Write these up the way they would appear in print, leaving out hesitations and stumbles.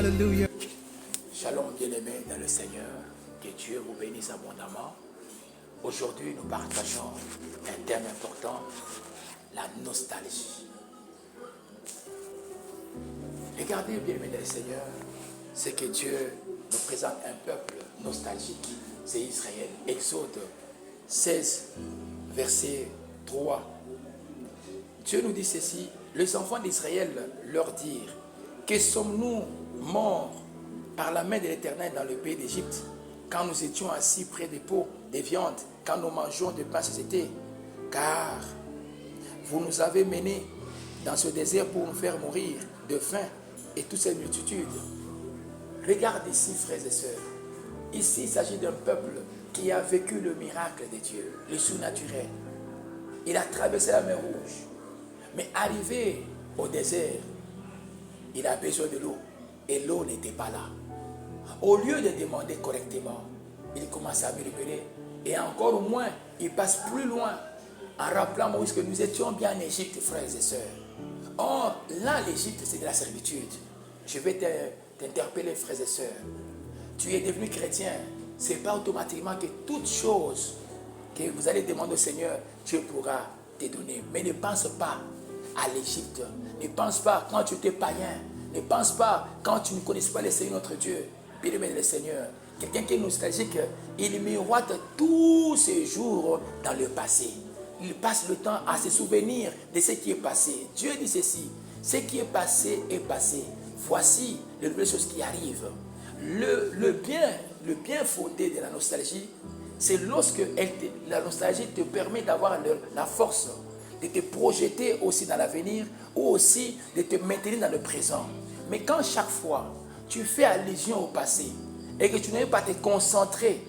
Hallelujah. Shalom bien-aimés dans le Seigneur, que Dieu vous bénisse abondamment. Aujourd'hui, nous partageons un thème important, la nostalgie. Regardez bien-aimés dans le Seigneur, c'est que Dieu nous présente un peuple nostalgique, c'est Israël. Exode 16, verset 3. Dieu nous dit ceci, les enfants d'Israël leur dirent, que sommes-nous morts par la main de l'Éternel dans le pays d'Égypte, quand nous étions assis près des pots de viande, quand nous mangeons de pain sans été, car vous nous avez menés dans ce désert pour nous faire mourir de faim et toutes ces multitudes. Regarde ici, frères et sœurs, ici il s'agit d'un peuple qui a vécu le miracle de Dieu, le surnaturel. Il a traversé la mer Rouge, mais arrivé au désert, il a besoin de l'eau et l'eau n'était pas là. Au lieu de demander correctement, il commence à murmurer et encore au moins, il passe plus loin en rappelant Moïse que nous étions bien en Égypte, frères et sœurs. Or, là, l'Égypte, c'est de la servitude. Je vais t'interpeller, frères et sœurs. Tu es devenu chrétien, ce n'est pas automatiquement que toute chose que vous allez demander au Seigneur, Dieu pourra te donner. Mais ne pense pas à l'Égypte. Ne pense pas quand tu étais païen. Ne pense pas quand tu ne connais pas le Seigneur notre Dieu. Bien-aimé le Seigneur. Quelqu'un qui est nostalgique, il miroite tous ses jours dans le passé. Il passe le temps à se souvenir de ce qui est passé. Dieu dit ceci, ce qui est passé est passé. Voici les nouvelles choses qui arrivent. Le bien fondé de la nostalgie, c'est lorsque la nostalgie te permet d'avoir la force de te projeter aussi dans l'avenir ou aussi de te maintenir dans le présent. Mais quand chaque fois tu fais allusion au passé et que tu n'arrives pas à te concentrer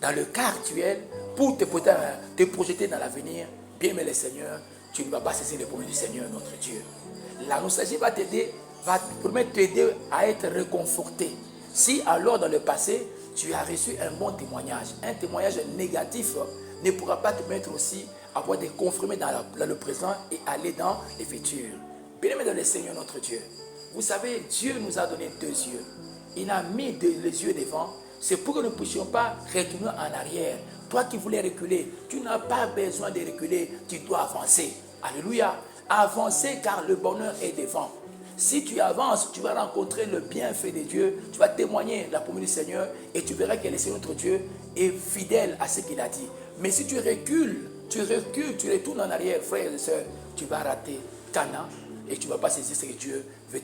dans le cas actuel pour te projeter dans l'avenir, bien aimé le Seigneur, tu ne vas pas cesser les promesses du Seigneur notre Dieu. La nostalgie va t'aider, va permettre t'aider à être réconforté. Si alors dans le passé, tu as reçu un bon témoignage, un témoignage négatif ne pourra pas te permettre aussi à pouvoir te confirmer dans le présent et aller dans le futur. Bien aimé dans le Seigneur notre Dieu, vous savez, Dieu nous a donné deux yeux. Il a mis les yeux devant. C'est pour que nous ne puissions pas retourner en arrière. Toi qui voulais reculer, tu n'as pas besoin de reculer. Tu dois avancer. Alléluia. Avancer car le bonheur est devant. Si tu avances, tu vas rencontrer le bienfait de Dieu. Tu vas témoigner la promesse du Seigneur et tu verras que le Seigneur notre Dieu est fidèle à ce qu'il a dit. Mais si tu recules, tu retournes en arrière, frères et sœurs, tu vas rater Cana et tu ne vas pas saisir ce que Dieu veut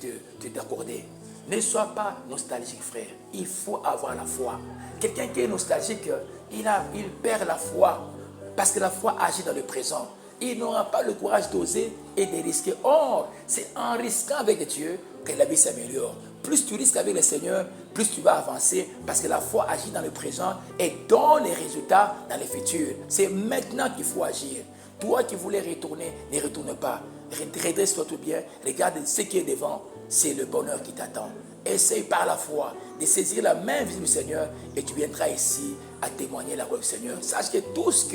t'accorder. Ne sois pas nostalgique, frère. Il faut avoir la foi. Quelqu'un qui est nostalgique, il perd la foi parce que la foi agit dans le présent. Il n'aura pas le courage d'oser et de risquer. Or, c'est en risquant avec Dieu que la vie s'améliore. Plus tu risques avec le Seigneur, plus tu vas avancer parce que la foi agit dans le présent et donne les résultats dans le futur. C'est maintenant qu'il faut agir. Toi qui voulais retourner, ne retourne pas. Redresse-toi tout bien. Regarde ce qui est devant. C'est le bonheur qui t'attend. Essaye par la foi de saisir la main visible du Seigneur et tu viendras ici à témoigner la gloire du Seigneur. Sache que tout ce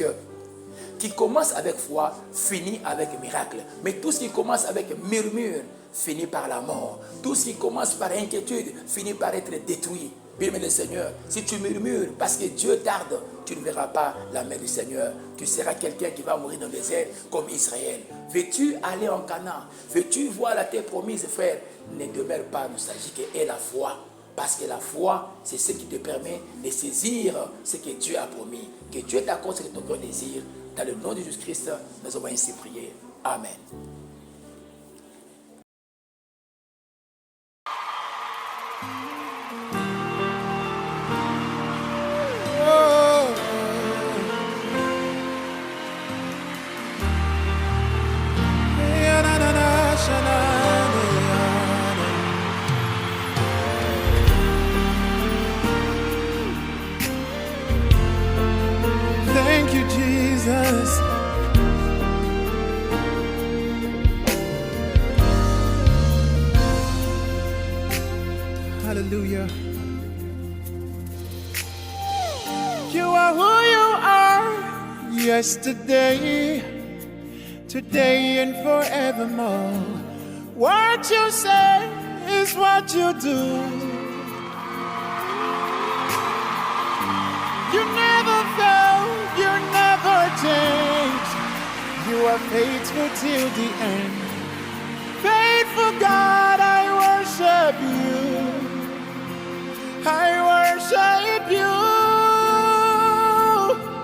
qui commence avec foi finit avec miracle. Mais tout ce qui commence avec murmure finit par la mort. Tout ce qui commence par inquiétude finit par être détruit. Bien-aimé le Seigneur, si tu murmures parce que Dieu tarde, tu ne verras pas la main du Seigneur. Tu seras quelqu'un qui va mourir dans le désert comme Israël. Veux-tu aller en Canaan? Veux-tu voir la terre promise, frère? Ne demeure pas nostalgique et la foi. Parce que la foi, c'est ce qui te permet de saisir ce que Dieu a promis. Que Dieu t'accorde ce que ton cœur désire. Dans le nom de Jésus-Christ, nous avons ainsi prié. Amen. Thank you, Jesus. Hallelujah. You are who you are, yesterday, today, and forevermore. What you say is what you do. You never fail, you never change. You are faithful till the end. Faithful God, I worship you. I